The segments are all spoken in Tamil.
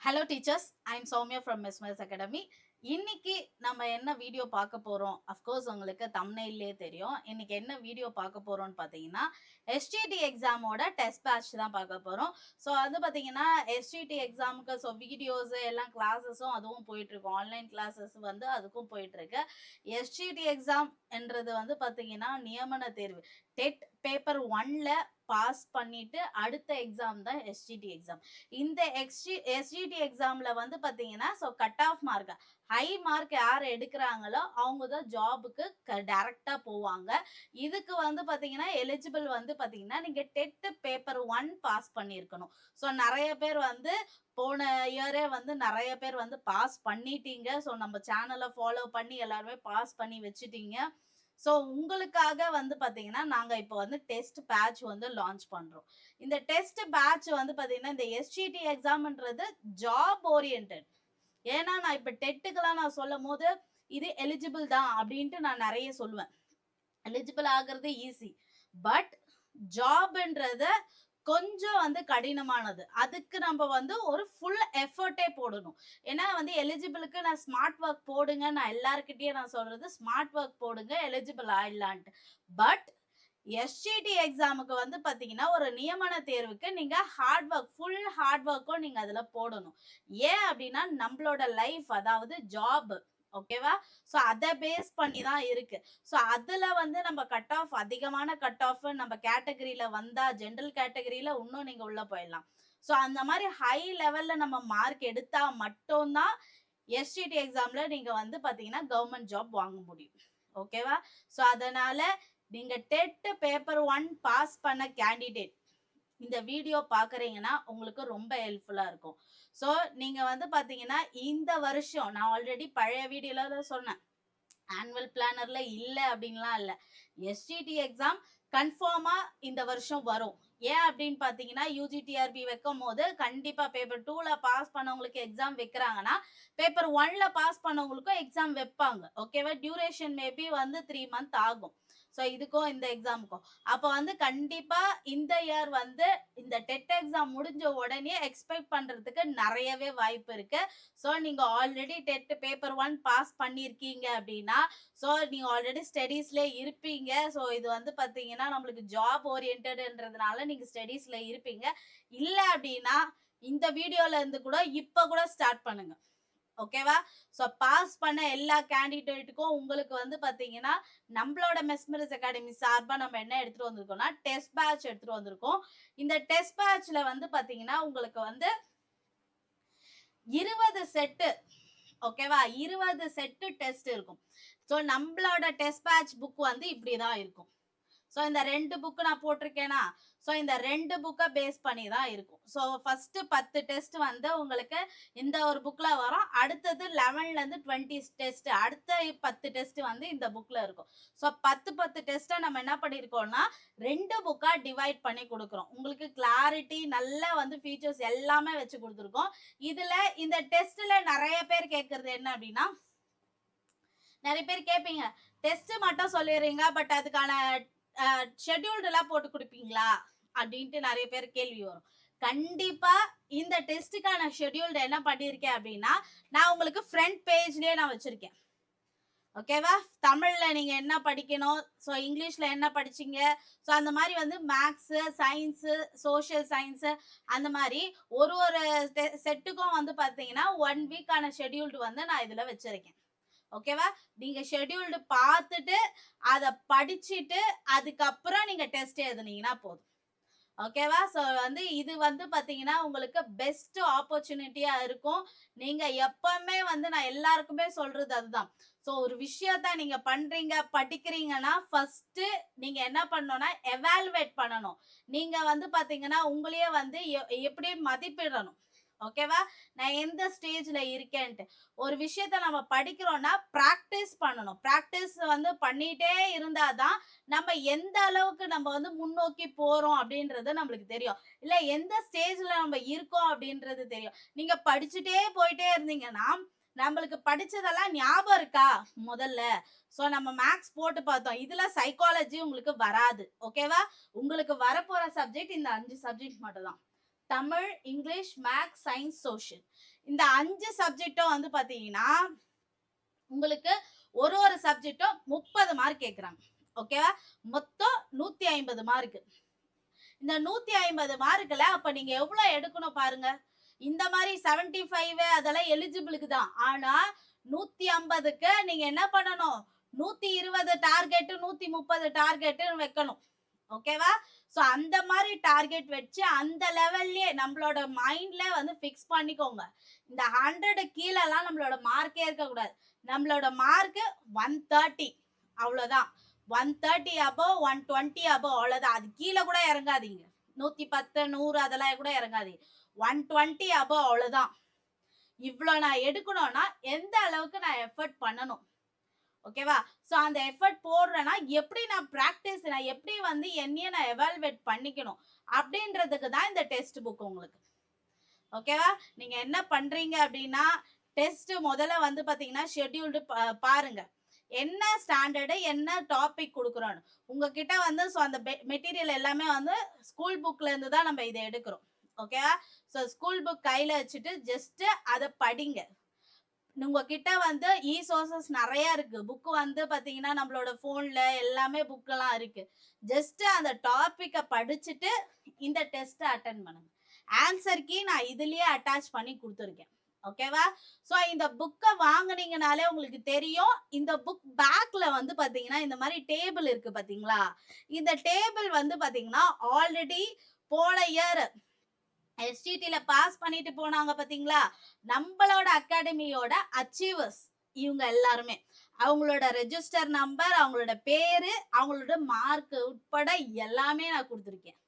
Hello teachers, I am Soumya from மிஸ்மஸ் அகாடமி. இன்னைக்கு நம்ம என்ன வீடியோ பார்க்க போறோம்? அஃப்கோர்ஸ் உங்களுக்கு தம்ப்நெயிலே தெரியும். இன்னைக்கு என்ன வீடியோ பார்க்க போறோம்னு பார்த்தீங்கன்னா, எஸ்டிடி எக்ஸாமோட டெஸ்ட் பேட்ச் தான் பார்க்க போறோம். ஸோ அது பார்த்தீங்கன்னா, எஸ்டிடி எக்ஸாமுக்கு வீடியோஸ் எல்லாம் கிளாஸஸும் அதுவும் போயிட்டு இருக்கு. ஆன்லைன் கிளாஸஸ் வந்து அதுக்கும் போயிட்டு இருக்கு. எஸ்டிடி எக்ஸாம் என்றது வந்து பார்த்தீங்கன்னா, நியமன தேர்வு. டெட் பேப்பர் 1ல பாஸ் பண்ணிட்டு அடுத்த எக்ஸாம் தான் எஸ்டிடி எக்ஸாம். இந்த எஸ்டிடி எக்ஸாம்ல வந்து பாத்தீங்கன்னா cut off mark high mark யார் எடுக்கிறாங்களோ அவங்க தான் ஜாபுக்கு டைரக்டா போவாங்க. இதுக்கு வந்து பாத்தீங்கன்னா எலிஜிபிள் வந்து பாத்தீங்கன்னா நீங்க டெட் பேப்பர் 1 பாஸ் பண்ணியிருக்கணும். ஸோ நிறைய பேர் வந்து போன இயரே வந்து நிறைய பேர் வந்து பாஸ் பண்ணிட்டீங்க. ஸோ நம்ம சேனலை ஃபாலோ பண்ணி எல்லாருமே பாஸ் பண்ணி வச்சுட்டீங்க. ஸோ உங்களுக்காக வந்து பாத்தீங்கன்னா நாங்க இப்போ வந்து டெஸ்ட் பேட்ச் வந்து லான்ச் பண்றோம். இந்த டெஸ்ட் பேட்ச் வந்து பாத்தீங்கன்னா இந்த எஸ்டிடி எக்ஸாம்ன்றது ஜாப் ஓரியன்டட். ஏன்னா நான் இப்ப டெட்டுக்கெல்லாம் நான் சொல்லும் போது இது எலிஜிபிள் தான் அப்படின்ட்டு நான் நிறைய சொல்லுவேன். எலிஜிபிள் ஆகிறது ஈஸி, பட் ஜாப்ன்றத கொஞ்சம் வந்து கடினமானது. அதுக்கு நம்ம வந்து ஒரு ஃபுல் எஃபர்ட்டே போடணும். ஏன்னா வந்து எலிஜிபிளுக்கு நான் ஸ்மார்ட் ஒர்க் போடுங்க, நான் எல்லார்கிட்டயும் நான் சொல்றது ஸ்மார்ட் ஒர்க் போடுங்க எலிஜிபிள் ஆயிடலான்ட்டு. பட் எஸ்டிடி எக்ஸாமுக்கு வந்து பாத்தீங்கன்னா ஒரு நியமன தேர்வுக்கு நீங்க ஹார்ட் ஒர்க், ஃபுல் ஹார்ட் ஒர்க்கும் நீங்க அதுல போடணும். ஏன் அப்படின்னா நம்மளோட லைஃப், அதாவது ஜாப், ஓகேவா? ஸோ அதை பேஸ் பண்ணி தான் இருக்கு. ஸோ அதுல வந்து நம்ம கட் ஆஃப், அதிகமான கட் ஆஃப் நம்ம கேட்டகரியில வந்தா, ஜென்ரல் கேட்டகரியில இன்னும் நீங்க உள்ள போயிடலாம். ஸோ அந்த மாதிரி ஹை லெவல்ல நம்ம மார்க் எடுத்தா மட்டும்தான் எஸ்டிடி எக்ஸாம்ல நீங்க வந்து பாத்தீங்கன்னா கவர்மெண்ட் ஜாப் வாங்க முடியும். ஓகேவா? ஸோ அதனால நீங்க டெட் பேப்பர் 1 பாஸ் பண்ண கேண்டிடேட் இந்த வீடியோ பாக்குறீங்கன்னா உங்களுக்கு ரொம்ப ஹெல்ப்ஃபுல்லா இருக்கும். ஸோ நீங்க வந்து பாத்தீங்கன்னா இந்த வருஷம் நான் ஆல்ரெடி பழைய வீடியோல சொன்னேன், ஆனுவல் பிளானர்ல இல்ல அப்படின்லாம் இல்ல. எஸ்டிடி எக்ஸாம் கன்ஃபார்மா இந்த வருஷம் வரும். ஏன் அப்படின்னு பாத்தீங்கன்னா யூஜிடிஆர்பி வைக்கும் போது கண்டிப்பா பேப்பர் 2ல பாஸ் பண்ணவங்களுக்கு எக்ஸாம் வைக்கிறாங்கன்னா பேப்பர் 1ல பாஸ் பண்ணவங்களுக்கும் எக்ஸாம் வைப்பாங்க. ஓகேவா? டியூரேஷன் மேபி வந்து 3 மந்த் ஆகும். ஸோ இதுக்கும் இந்த எக்ஸாமுக்கும் அப்போ வந்து கண்டிப்பா இந்த இயர் வந்து இந்த டெட் எக்ஸாம் முடிஞ்ச உடனே எக்ஸ்பெக்ட் பண்றதுக்கு நிறையவே வாய்ப்பு இருக்கு. ஸோ நீங்க ஆல்ரெடி டெட் பேப்பர் 1 பாஸ் பண்ணிருக்கீங்க அப்படின்னா, ஸோ நீங்க ஆல்ரெடி ஸ்டடீஸ்ல இருப்பீங்க. ஸோ இது வந்து பாத்தீங்கன்னா நம்மளுக்கு ஜாப் ஓரியன்டட்ன்றதுனால நீங்க ஸ்டடீஸ்ல இருப்பீங்க. இல்ல அப்படின்னா இந்த வீடியோல இருந்து கூட இப்ப கூட ஸ்டார்ட் பண்ணுங்க. ஓகேவா? ஸோ பாஸ் பண்ண எல்லா கேண்டிடேட்டுக்கும் உங்களுக்கு வந்து பாத்தீங்கன்னா நம்மளோட மெஸ்மரிஸ் அகாடமி சார்பா நம்ம என்ன எடுத்துட்டு வந்திருக்கோம்னா டெஸ்ட் பேட்ச் எடுத்துட்டு வந்திருக்கோம். இந்த டெஸ்ட் பேட்ச்ல வந்து பாத்தீங்கன்னா உங்களுக்கு வந்து 20 செட்டு, ஓகேவா? 20 செட்டு டெஸ்ட் இருக்கும். ஸோ நம்மளோட டெஸ்ட் பேட்ச் புக் வந்து இப்படிதான் இருக்கும். ஸோ இந்த 2 புக் நான் போட்டிருக்கேனா, ஸோ இந்த 2 புக்கை பேஸ் பண்ணி தான் இருக்கும். ஸோ ஃபர்ஸ்ட் 10 டெஸ்ட் வந்து உங்களுக்கு இந்த ஒரு புக்ல வரும். அடுத்தது 11ல இருந்து 20 டெஸ்ட், அடுத்த 10 டெஸ்ட் வந்து இந்த புக்ல இருக்கும். ஸோ 10 டெஸ்ட்டை நம்ம என்ன பண்ணியிருக்கோம்னா 2 புக்கா டிவைட் பண்ணி கொடுக்குறோம். உங்களுக்கு கிளாரிட்டி நல்லா வந்து ஃபீச்சர்ஸ் எல்லாமே வச்சு கொடுத்துருக்கோம். இதுல இந்த டெஸ்ட்ல நிறைய பேர் கேட்கறது என்ன அப்படின்னா, நிறைய பேர் கேட்பீங்க டெஸ்ட் மட்டும் சொல்லிடுறீங்க, பட் அதுக்கான ஷெட்யூல்டு எல்லாம் போட்டு கொடுப்பீங்களா அப்படின்ட்டு நிறைய பேர் கேள்வி வரும். கண்டிப்பா இந்த டெஸ்ட்டுக்கான ஷெட்யூல்டு என்ன பண்ணியிருக்கேன் அப்படின்னா நான் உங்களுக்கு ஃப்ரண்ட் பேஜ்லயே நான் வச்சிருக்கேன். ஓகேவா? தமிழ்ல நீங்க என்ன படிக்கணும், ஸோ இங்கிலீஷ்ல என்ன படிச்சீங்க, ஸோ அந்த மாதிரி வந்து மேக்ஸ், சயின்ஸ், சோஷியல் சயின்ஸ், அந்த மாதிரி ஒரு ஒரு செட்டுக்கும் வந்து பாத்தீங்கன்னா 1 வீக்கான ஷெட்யூல்டு வந்து நான் இதுல வச்சிருக்கேன். ஓகேவா? நீங்க ஷெட்யூல்டு பார்த்துட்டு அதை படிச்சுட்டு அதுக்கப்புறம் நீங்க டெஸ்ட் எழுதுனீங்கன்னா போதும். ஓகேவா? ஸோ வந்து இது வந்து பாத்தீங்கன்னா உங்களுக்கு பெஸ்ட் ஆப்பர்ச்சுனிட்டியா இருக்கும். நீங்க எப்பவுமே வந்து நான் எல்லாருக்குமே சொல்றது அதுதான். ஸோ ஒரு விஷயத்த நீங்க பண்றீங்க, படிக்கிறீங்கன்னா ஃபர்ஸ்ட் நீங்க என்ன பண்ணணும்னா எவாலுவேட் பண்ணணும். நீங்க வந்து பாத்தீங்கன்னா உங்களையே வந்து எப்படி மதிப்பிடணும். ஓகேவா? நான் எந்த ஸ்டேஜ்ல இருக்கேன்ட்டு. ஒரு விஷயத்த நம்ம படிக்கிறோம்னா பிராக்டிஸ் பண்ணணும். பிராக்டிஸ் வந்து பண்ணிட்டே இருந்தாதான் நம்ம எந்த அளவுக்கு நம்ம வந்து முன்னோக்கி போறோம் அப்படின்றது நம்மளுக்கு தெரியும். இல்ல எந்த ஸ்டேஜ்ல நம்ம இருக்கோம் அப்படின்றது தெரியும். நீங்க படிச்சுட்டே போயிட்டே இருந்தீங்கன்னா நம்மளுக்கு படிச்சதெல்லாம் ஞாபகம் இருக்கா முதல்ல? சோ நம்ம மேக்ஸ் போட்டு பார்த்தோம். இதுல சைக்காலஜி உங்களுக்கு வராது. ஓகேவா? உங்களுக்கு வரப்போற சப்ஜெக்ட் இந்த 5 சப்ஜெக்ட் மட்டும் தான். Tamil, English, maths, science, social. இந்த 5 சப்ஜெக்டும் வந்து பாத்தீங்கன்னா உங்களுக்கு ஒரு ஒரு சப்ஜெக்டும் 30 மார்க் கேக்குறாங்க. ஓகேவா? மொத்தம் 150 மார்க். இந்த 150 மார்க்ல அப்ப நீங்க எவ்வளவு எடுக்கணும் பாருங்க. இந்த மாதிரி 75 அதெல்லாம் எலிஜிபிளுக்கு தான். ஆனா 150க்கு நீங்க என்ன பண்ணணும்? 120 டார்கெட், 130 டார்கெட் வைக்கணும். ஓகேவா? சோ அந்த மாதிரி டார்கெட் வச்சு அந்த லெவல்லயே நம்மளோட மைண்ட்ல வந்து ஃபிக்ஸ் பண்ணிக்கோங்க. இந்த 100 கீழலாம் நம்மளோட மார்க்கே இருக்க கூடாது. நம்மளோட மார்க் 130 அவ்வளவுதான். 130 above 120 above அவ்வளவுதான். அது கீழே கூட இறங்காதீங்க. 110 100 அதெல்லாம் கூட இறங்காதீங்க. 120 above அவ்வளவுதான். இவ்வளவு நான் எடுக்கணும்னா எந்த அளவுக்கு நான் எஃபர்ட் பண்ணணும். ஓகேவா? சோ அந்த எஃபர்ட் போடுறேன்னா எப்படி நான் பிராக்டிஸ், நான் எப்படி வந்து என்னைய நான் எவால்வேட் பண்ணிக்கணும் அப்படின்றதுக்கு தான் இந்த டெஸ்ட் புக் உங்களுக்கு. ஓகேவா? நீங்க என்ன பண்றீங்க அப்படின்னா டெஸ்ட் முதல்ல வந்து பாத்தீங்கன்னா ஷெட்யூல்டு பாருங்க. என்ன ஸ்டாண்டர்டு, என்ன டாபிக் கொடுக்குறோம் உங்ககிட்ட வந்து. ஸோ அந்த மெட்டீரியல் எல்லாமே வந்து ஸ்கூல் புக்ல இருந்து தான் நம்ம இதை எடுக்கிறோம். ஓகேவா? ஸோ ஸ்கூல் புக் கையில வச்சுட்டு ஜஸ்ட் அதை படிங்க. உங்ககிட்ட வந்து சோர்சஸ் நிறைய இருக்கு. புக் வந்து பாத்தீங்கன்னா நம்மளோட போன்ல எல்லாமே புக் எல்லாம் இருக்கு. ஜஸ்ட் அந்த டாபிக்கை படிச்சுட்டு இந்த டெஸ்ட் அட்டன் பண்ணுங்க. ஆன்சர் கீ நான் இதுலயே அட்டாச் பண்ணி கொடுத்துருக்கேன். ஓகேவா? சோ இந்த புக்கை வாங்குனீங்கனாலே உங்களுக்கு தெரியும். இந்த புக் பேக்ல வந்து பாத்தீங்கன்னா இந்த மாதிரி டேபிள் இருக்கு பாத்தீங்களா? இந்த டேபிள் வந்து பாத்தீங்கன்னா ஆல்ரெடி போன இயர் எஸ்டிடில பாஸ் பண்ணிட்டு போனாங்க பாத்தீங்களா? நம்மளோட அகாடமியோட அச்சீவர்ஸ் இவங்க எல்லாருமே அவங்களோட ரெஜிஸ்டர் நம்பர், அவங்களோட பேரு, அவங்களோட மார்க் உட்பட எல்லாமே நான் கொடுத்துருக்கேன்.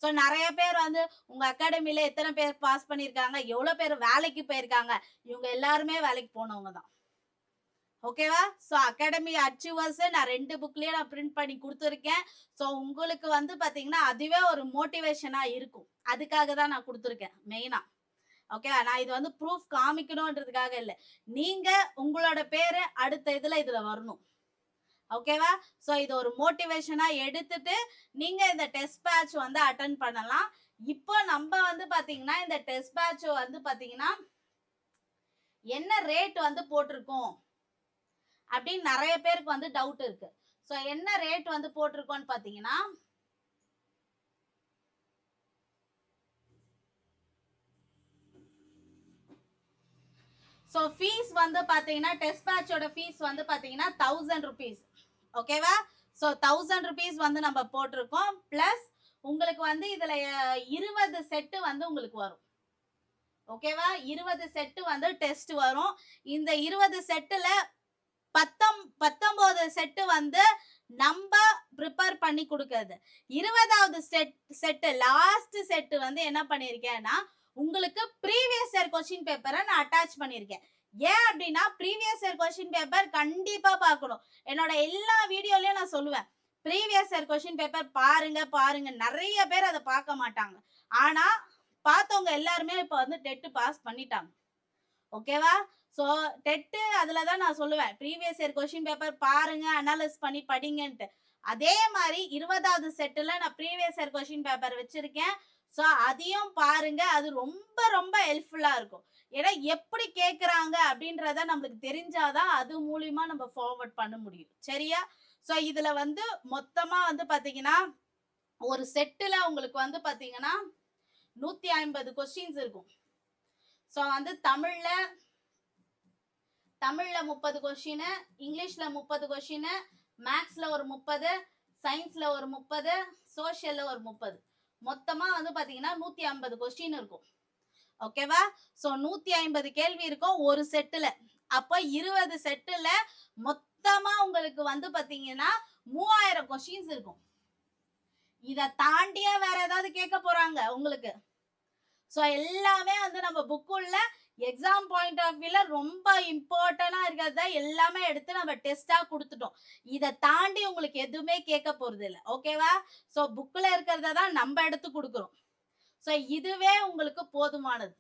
ஸோ நிறைய பேர் வந்து உங்க அகாடமியில எத்தனை பேர் பாஸ் பண்ணியிருக்காங்க, எவ்வளவு பேர் வேலைக்கு போயிருக்காங்க, இவங்க எல்லாருமே வேலைக்கு போனவங்க தான். ஓகேவா? ஸோ அகாடமி அச்சீவர்ஸ் நான் 2 புக்லயே நான் பிரிண்ட் பண்ணி கொடுத்துருக்கேன். ஸோ உங்களுக்கு வந்து பாத்தீங்கன்னா அதுவே ஒரு மோட்டிவேஷனா இருக்கும். அதுக்காக தான் நான் கொடுத்துருக்கேன் மெயினா. ஓகேவா? நான் இது வந்து ப்ரூஃப் காமிக்கணும்ன்றதுக்காக இல்லை. நீங்க உங்களோட பேரு அடுத்த இதுல வரணும். ஓகேவா? சோ இது ஒரு மோட்டிவேஷனா எடுத்துட்டு நீங்க இந்த டெஸ்ட் பேட்ச் வந்து அட்டெண்ட் பண்ணலாம். இப்போ நம்ம வந்து பாத்தீங்கன்னா இந்த டெஸ்ட் பேட்ச் வந்து பாத்தீங்கன்னா என்ன ரேட் வந்து போட்டிருக்கோம் அப்படின்னு நிறைய பேருக்கு வந்து டவுட் இருக்கு. சோ என்ன ரேட் வந்து போட்டிருக்கோம்னு பாத்தீங்கன்னா சோ ஃபீஸ் வந்து பாத்தீங்கன்னா டெஸ்ட் பேட்சோட ஃபீஸ் வந்து பாத்தீங்கன்னா 1000 rupees. ஓகேவா? சோ 1000 rupees வந்து நம்ம போட்டிருக்கோம். பிளஸ் உங்களுக்கு வந்து இதுல 20 செட்டு வந்து உங்களுக்கு வரும். ஓகேவா? 20 செட்டு வந்து டெஸ்ட் வரும். இந்த 20 செட்டுல 19 செட்டு வந்து நம்ம ப்ரிப்பேர் பண்ணி கொடுக்கிறது. 20வது செட்டு லாஸ்ட் செட்டு வந்து என்ன பண்ணிருக்கேன்னா உங்களுக்கு ப்ரீவியஸ் இயர் கொஸ்டின் பேப்பரை நான் அட்டாச் பண்ணிருக்கேன். ஏன் அப்படின்னா ப்ரீவியஸ் இயர் கொஸ்டின் பேப்பர் கண்டிப்பா பார்க்கணும். என்னோட எல்லா வீடியோலயும் நான் சொல்லுவேன் ப்ரீவியஸ் இயர் கொஸ்டின் பேப்பர் பாருங்க. நிறைய பேர் அதை பார்க்க மாட்டாங்க. ஆனா பார்த்தவங்க எல்லாருமே இப்ப வந்து டெட் பாஸ் பண்ணிட்டாங்க. ஓகேவா? சோ டெட் அதுலதான் நான் சொல்லுவேன் ப்ரீவியஸ் இயர் கொஸ்டின் பேப்பர் பாருங்க, அனாலிஸ் பண்ணி படிங்கன்ட்டு. அதே மாதிரி 20வது செட்டுல நான் ப்ரீவியஸ் இயர் கொஸ்டின் பேப்பர் வச்சிருக்கேன். சோ அதையும் பாருங்க. அது ரொம்ப ரொம்ப ஹெல்ப்ஃபுல்லா இருக்கும். ஏன்னா எப்படி கேக்குறாங்க அப்படின்றத நம்மளுக்கு தெரிஞ்சாதான் அது மூலியமா நம்ம ஃபார்வர்ட் பண்ண முடியும். சரியா? சோ இதுல வந்து மொத்தமா வந்து பாத்தீங்கன்னா ஒரு செட்டுல உங்களுக்கு வந்து பாத்தீங்கன்னா 150 கொஸ்டின்ஸ் இருக்கும். சோ வந்து தமிழ்ல 30 கொஸ்டின், இங்கிலீஷ்ல 30 கொஸ்டின், மேக்ஸ்ல ஒரு 30, சயின்ஸ்ல ஒரு 30, சோஷியல்ல ஒரு 30. மொத்தமா வந்து பாத்தீங்கன்னா 150 கொஸ்டின் இருக்கும். ஓகேவா? சோ 150 கேள்வி இருக்கும் ஒரு செட்டுல. அப்ப 20 செட்டுல மொத்தமா உங்களுக்கு வந்து பாத்தீங்கன்னா 3000 கொஸ்டின்ஸ் இருக்கும். இத தாண்டியா வேற ஏதாவது கேட்க போறாங்க உங்களுக்கு. சோ எல்லாமே வந்து நம்ம புக்குள்ள எக்ஸாம் பாயிண்ட் ஆஃப் வியூல ரொம்ப இம்பார்ட்டன்டா இருக்கிறத எல்லாமே எடுத்து நம்ம டெஸ்டா கொடுத்துட்டோம். இதை தாண்டி உங்களுக்கு எதுவுமே கேட்க போறது இல்லை. ஓகேவா? சோ புக்ல இருக்கிறத தான் நம்ம எடுத்து கொடுக்குறோம். சோ இதுவே உங்களுக்கு போதுமானது.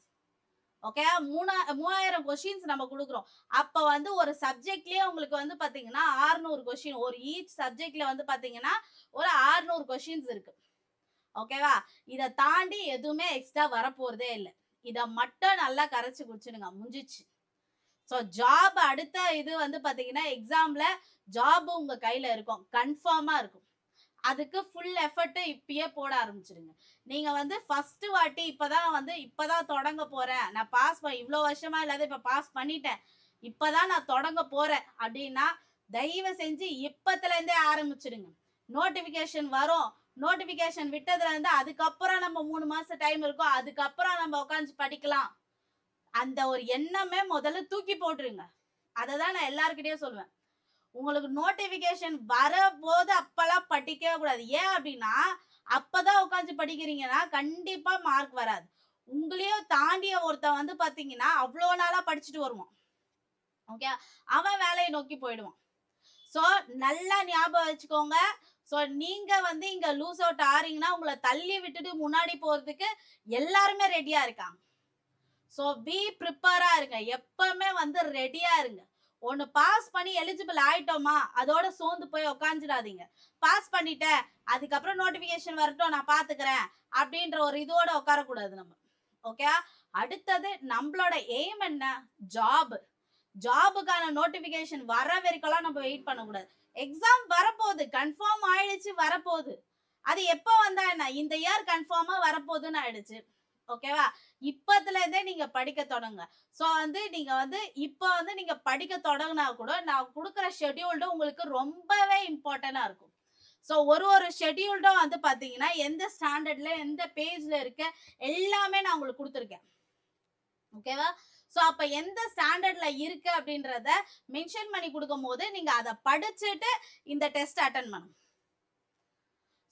ஓகே? 3000 கொஸ்டின்ஸ் நம்ம கொடுக்குறோம். அப்ப வந்து ஒரு சப்ஜெக்ட்லயே உங்களுக்கு வந்து பாத்தீங்கன்னா 600 கொஸ்டின். ஒரு ஈச் சப்ஜெக்ட்ல வந்து பாத்தீங்கன்னா ஒரு 600 கொஸ்டின்ஸ் இருக்கு. ஓகேவா? இத தாண்டி எதுவுமே எக்ஸ்ட்ரா வரப்போறதே இல்ல. இத மட்டும் நல்லா கரைச்சு குடிச்சிடுங்க. முடிஞ்சிச்சு. ஸோ ஜாப் அடுத்த இது வந்து பாத்தீங்கன்னா, எக்ஸாம்ல ஜாப் உங்க கையில இருக்கும். கன்ஃபார்மா இருக்கும். அதுக்கு ஃபுல் எஃபர்ட் இப்பயே போட ஆரம்பிச்சிடுங்க. நீங்க வந்து ஃபர்ஸ்ட் வாட்டி இப்பதான் தொடங்க போறேன். நான் இவ்ளோ வருஷமா இல்லாத இப்ப பாஸ் பண்ணிட்டேன். இப்பதான் நான் தொடங்க போறேன் அப்படின்னா, தயவு செஞ்சு இப்பத்துல இருந்தே ஆரம்பிச்சிடுங்க. நோட்டிபிகேஷன் வரும். நோட்டிபிகேஷன் விட்டதுல இருந்து அதுக்கப்புறம் நம்ம 3 மாசம் டைம் இருக்கும். அதுக்கப்புறம் நம்ம உட்காந்து படிக்கலாம். அந்த ஒரு எண்ணமே முதல்ல தூக்கி போட்டுருங்க. அததான் நான் எல்லார்கிட்டயும் சொல்லுவேன். உங்களுக்கு நோட்டிபிகேஷன் வரபோது அப்பெல்லாம் படிக்கவே கூடாது. ஏன் அப்படின்னா, அப்பதான் உட்காந்து படிக்கிறீங்கன்னா கண்டிப்பா மார்க் வராது. உங்களையும் தாண்டிய ஒருத்தன் வந்து பாத்தீங்கன்னா, அவ்வளோ நாளா படிச்சுட்டு வருவான். ஓகே. அவன் வேலையை நோக்கி போயிடுவான். சோ நல்லா ஞாபகம் வச்சுக்கோங்க. சோ நீங்க வந்து இங்க லூஸ் அவுட் ஆறீங்கன்னா, உங்களை தள்ளி விட்டுட்டு முன்னாடி போறதுக்கு எல்லாருமே ரெடியா இருக்காங்க. சோ பி ப்ரிப்பேரா இருங்க. எப்பவுமே வந்து ரெடியா இருங்க. ஒன்னு பாஸ் பண்ணி எலிஜிபிள் ஆயிட்டோமா, அதோட சோர்ந்து போய் உட்காந்துடாதீங்க. பாஸ் பண்ணிட்டேன், அதுக்கப்புறம் நோட்டிபிகேஷன் வரட்டும் நான் பாத்துக்கிறேன் அப்படின்ற ஒரு இதோட உட்காரக்கூடாது நம்ம. ஓகே. அடுத்தது நம்மளோட எய்ம் என்ன? ஜாப். ஜாபுக்கான நோட்டிபிகேஷன் வர வரைக்கும் நம்ம வெயிட் பண்ணக்கூடாது. எக்ஸாம் வரப்போகுது, கன்ஃபார்ம் ஆயிடுச்சு, வரப்போகுது. அது எப்போ வந்தா என்ன? இந்த இயர் கன்ஃபார்மா வரப்போகுதுன்னு ஆயிடுச்சு. ஓகேவா? இப்பத்துல இருந்தே நீங்க படிக்க தொடங்குங்க. சோ வந்து நீங்க வந்து இப்ப வந்து நீங்க படிக்க தொடங்கினா கூட நான் கொடுக்குற ஷெட்யூல்டு உங்களுக்கு ரொம்பவே இம்பார்ட்டன்டா இருக்கும். சோ ஒரு ஷெட்யூல்டும் வந்து பாத்தீங்கன்னா எந்த ஸ்டாண்டர்ட்ல எந்த பேஜ்ல இருக்க எல்லாமே நான் உங்களுக்கு கொடுத்துருக்கேன். ஓகேவா? சோ அப்ப எந்த ஸ்டாண்டர்ட்ல இருக்கு அப்படின்றத மென்ஷன் பண்ணி கொடுக்கும் போது நீங்க அதை படிச்சுட்டு இந்த டெஸ்ட் அட்டன் பண்ணணும்.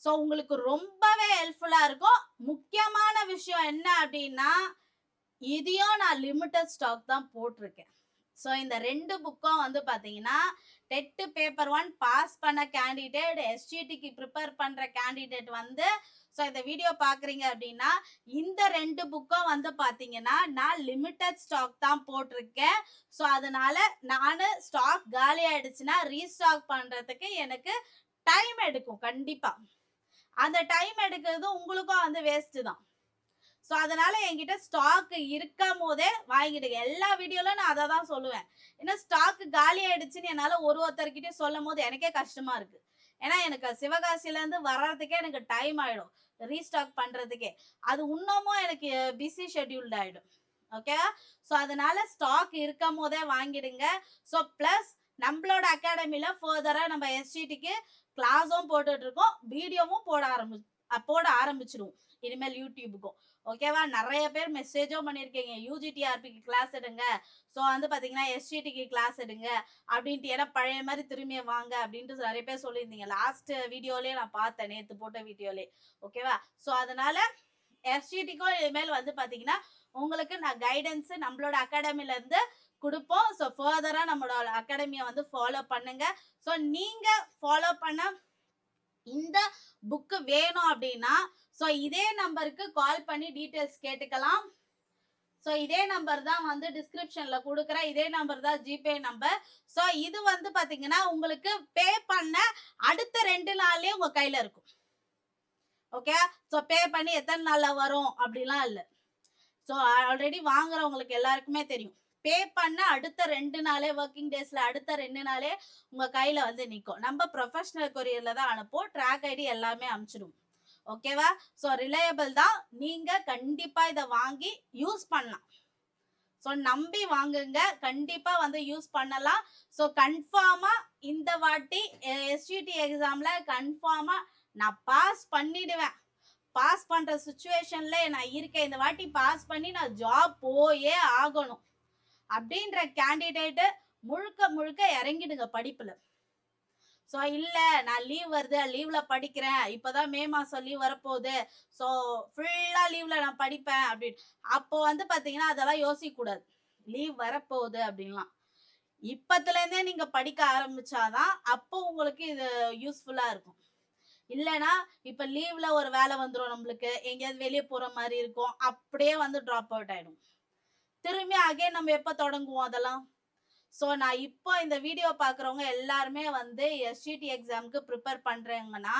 சோ உங்களுக்கு ரொம்பவே ஹெல்ப்ஃபுல்லா இருக்கும். முக்கியமான விஷயம் என்ன அப்படின்னா, இதையும் நான் லிமிட்டட் ஸ்டாக் தான் போட்டிருக்கேன். சோ இந்த 2 புக்கும் வந்து பாத்தீங்கன்னா, டெட் பேப்பர் 1 பாஸ் பண்ண கேண்டிடேட், எஸ்ஜிடிக்கு ப்ரிப்பேர் பண்ற கேண்டிடேட் வந்து சோ இந்த வீடியோ பாக்குறீங்க அப்படின்னா, இந்த 2 புக்கும் வந்து பாத்தீங்கன்னா நான் லிமிட்டட் ஸ்டாக் தான் போட்டிருக்கேன். சோ அதனால நானு ஸ்டாக் காலி ஆயிடுச்சுன்னா ரீஸ்டாக் பண்றதுக்கு எனக்கு டைம் எடுக்கும் கண்டிப்பா. அந்த டைம் எடுக்கிறது உங்களுக்கும் வந்து வேஸ்ட் தான். சோ அதனால என்கிட்ட ஸ்டாக் இருக்கும் போதே வாங்கிடுங்க. எல்லா வீடியோல நான் அதை தான் சொல்லுவேன். ஏன்னா ஸ்டாக் காலி ஆயிடுச்சுன்னு என்னால ஒருத்தர்கிட்ட சொல்லும் போது எனக்கே கஷ்டமா இருக்கு. ஏன்னா எனக்கு சிவகாசில இருந்து வர்றதுக்கே எனக்கு டைம் ஆயிடும் ரீஸ்டாக் பண்றதுக்கே. அது இன்னமும் எனக்கு பிஸி ஷெட்யூல்ட் ஆயிடும். ஓகே. சோ அதனால ஸ்டாக் இருக்கும் போதே வாங்கிடுங்க. சோ பிளஸ் நம்மளோட அகாடமில ஃபர்தரா நம்ம எஸ்ஜிடிக்கு கிளாஸும் போட்டுட்டு இருக்கோம், வீடியோவும் போட ஆரம்பிச்சிடுவோம் இனிமேல் யூடியூபுக்கும். ஓகேவா? நிறைய பேர் மெசேஜும் பண்ணியிருக்கீங்க, யூஜிடிஆர்பிக்கு கிளாஸ் எடுங்க, ஸோ வந்து பார்த்தீங்கன்னா எஸ்ஜிடிக்கு கிளாஸ் எடுங்க அப்படின்ட்டு, ஏன்னா பழைய மாதிரி திரும்பி வாங்க அப்படின்ட்டு நிறைய பேர் சொல்லியிருந்தீங்க. லாஸ்ட் வீடியோலேயே நான் பார்த்தேன், நேற்று போட்ட வீடியோலே. ஓகேவா? ஸோ அதனால எஸ்ஜிடிக்கும் இனிமேல் வந்து பார்த்தீங்கன்னா உங்களுக்கு நான் கைடன்ஸ் நம்மளோட அகாடமில இருந்து கொடுப்போம். ஸோ ஃபர்தரா நம்மளோட அகாடமியை வந்து ஃபாலோ பண்ணுங்க. ஸோ நீங்க ஃபாலோ பண்ண இந்த புக்கு வேணும் அப்படின்னா ஸோ இதே நம்பருக்கு கால் பண்ணி டீட்டெயில்ஸ் கேட்டுக்கலாம். ஸோ இதே நம்பர் தான் வந்து டிஸ்கிரிப்ஷன்ல கொடுக்குறேன். இதே நம்பர் தான் ஜிபே நம்பர். ஸோ இது வந்து பாத்தீங்கன்னா உங்களுக்கு பே பண்ண அடுத்த 2 நாள்லயே உங்க கையில இருக்கும். ஓகே. ஸோ பே பண்ணி எத்தனை நாள்ல வரும் அப்படிலாம் இல்லை. ஸோ ஆல்ரெடி வாங்குறவங்களுக்கு எல்லாருக்குமே தெரியும். பே பண்ண அடுத்த 2 நாளே, ஒர்க்கிங் டேஸ்ல அடுத்த 2 நாளே உங்க கையில வந்து நிற்கும். நம்ம ப்ரொஃபஷனல் கொரியர்ல தான் அனுப்போம். ட்ராக் ஐடி எல்லாமே அனுப்பிச்சிடுவோம். ஓகேவா? ஸோ ரிலையபிள் தான். நீங்க கண்டிப்பா இதை வாங்கி யூஸ் பண்ணலாம். ஸோ நம்பி வாங்குங்க, கண்டிப்பா வந்து யூஸ் பண்ணலாம். ஸோ கன்ஃபார்மா இந்த வாட்டி எஸ்ஜிடி எக்ஸாம்ல கன்ஃபார்மா நான் பாஸ் பண்ணிடுவேன். பாஸ் பண்ற சுச்சுவேஷன்ல நான் இருக்கேன். இந்த வாட்டி பாஸ் பண்ணி நான் ஜாப் போயே ஆகணும் அப்படின்ற கேண்டிடேட் முழுக்க முழுக்க இறங்கிடுங்க படிப்புல. ஸோ இல்ல நான் லீவ் வருது, லீவ்ல படிக்கிறேன், இப்பதான் மே மாசம் லீவ் வரப்போகுது, ஸோ ஃபுல்லா லீவ்ல நான் படிப்பேன் அப்படின்னு, அப்போ வந்து பாத்தீங்கன்னா அதெல்லாம் யோசிக்க கூடாது. லீவ் வரப்போகுது அப்படின்லாம் இப்பத்துல இருந்தே நீங்க படிக்க ஆரம்பிச்சாதான் அப்போ உங்களுக்கு இது யூஸ்ஃபுல்லா இருக்கும். இல்லைன்னா இப்ப லீவ்ல ஒரு வேலை வந்துடும், நம்மளுக்கு எங்கேயாவது வெளியே போற மாதிரி இருக்கும், அப்படியே வந்து டிராப் அவுட் ஆயிடும். திரும்பி அகைன் நம்ம எப்ப தொடங்குவோம் அதெல்லாம்? ஸோ நான் இப்போ இந்த வீடியோ பார்க்குறவங்க எல்லாருமே வந்து எஸ்ஜிடி எக்ஸாமுக்கு ப்ரிப்பேர் பண்ணுறீங்கன்னா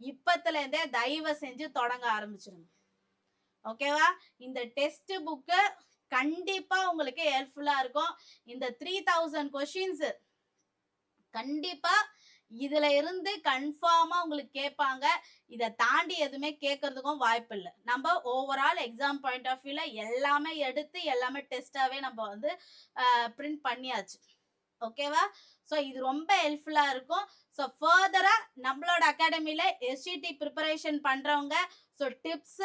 இப்பத்துலேருந்தே தயவு செஞ்சு தொடங்க ஆரம்பிச்சிருங்க. ஓகேவா? இந்த டெஸ்ட் புக்கு கண்டிப்பா உங்களுக்கு ஹெல்ப்ஃபுல்லா இருக்கும். இந்த 3000 கொஸ்டின்ஸ் கண்டிப்பா இதுல இருந்து கன்ஃபார்மா உங்களுக்கு கேட்பாங்க. இத தாண்டி எதுவுமே கேட்கறதுக்கும் வாய்ப்பு இல்ல. நம்ம ஓவரால் எக்ஸாம் பாயிண்ட் ஆஃப் வியூல எல்லாமே எடுத்து எல்லாமே டெஸ்டாவே நம்ம வந்து பிரிண்ட் பண்ணியாச்சு. ஓகேவா? ஸோ இது ரொம்ப ஹெல்ப்ஃபுல்லா இருக்கும். ஸோ ஃபர்தரா நம்மளோட அகாடமில எஸ்ஜிடி ப்ரிப்பரேஷன் பண்றவங்க ஸோ டிப்ஸ்,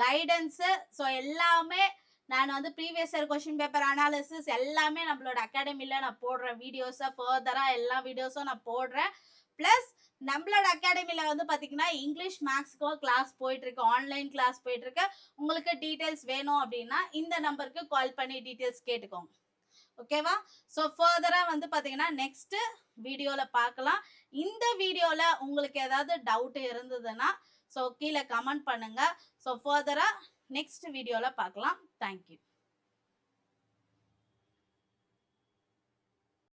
கைடன்ஸ் ஸோ எல்லாமே நான் வந்து previous year question paper analysis எல்லாமே நம்மளோட அகாடமில நான் போடுறேன். வீடியோஸை ஃபர்தரா எல்லா வீடியோஸும் நான் போடுறேன். ப்ளஸ் நம்மளோட அகாடமில வந்து பார்த்தீங்கன்னா இங்கிலீஷ் மேக்ஸ்க்கும் கிளாஸ் போயிட்டு இருக்கு. ஆன்லைன் கிளாஸ் போயிட்டு இருக்கு. உங்களுக்கு டீட்டெயில்ஸ் வேணும் அப்படின்னா இந்த நம்பருக்கு கால் பண்ணி டீட்டெயில்ஸ் கேட்டுக்கோங்க. ஓகேவா? ஸோ ஃபர்தரா வந்து பார்த்தீங்கன்னா நெக்ஸ்ட் வீடியோல பார்க்கலாம். இந்த வீடியோல உங்களுக்கு ஏதாவது டவுட் இருந்ததுன்னா ஸோ கீழே கமெண்ட் பண்ணுங்க. ஸோ ஃபர்தரா நெக்ஸ்ட் வீடியோல பார்க்கலாம். தேங்க்யூ.